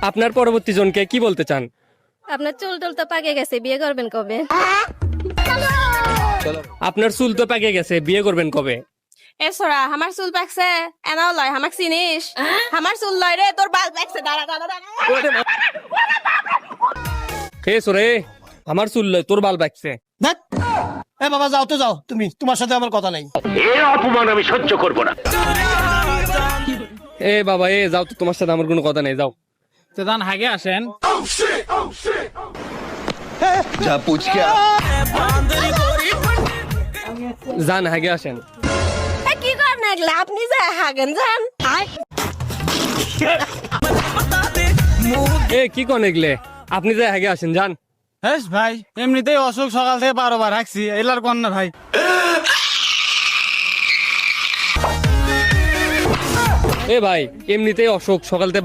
আপনার পরবর্তী জনকে কি বলতে চান? আপনার চুল টুল তো পাকে গেছে, বিয়ে করবেন কবে? আপনার চুল তো পেকে গেছে, বিয়ে করবেন কবে? এ সোরা আমার চুল পাকছে এনাও লয় আমাক চিনিস আমার চুল লয় রে তোর বাল পাকছে দাঁড়া দাঁড়া দাঁড়া হে সোরে, আমার চুল লয়, তোর বাল পাকছে। ধ্যাৎ। এ বাবা যাও তো যাও, তুমি, তোমার সাথে আমার কথা নাই। এ বাবা, এ যাও তো, তোমার সাথে আমার কোনো কথা নেই, যাও। তো দান হাগে আসেন। যান হাগে আসেন। কি কর নাগলা আপনি যা হাগেন যান এ কি কোন এগলে, আপনি যে হাগে আসেন, যান। হ্যাঁ ভাই, এমনিতেই অসুখ সকাল থেকে 12 বার হাঁকছি, এলার কোন না ভাই। এ ভাই, এমনিতেই অসুখ, সকাল থেকে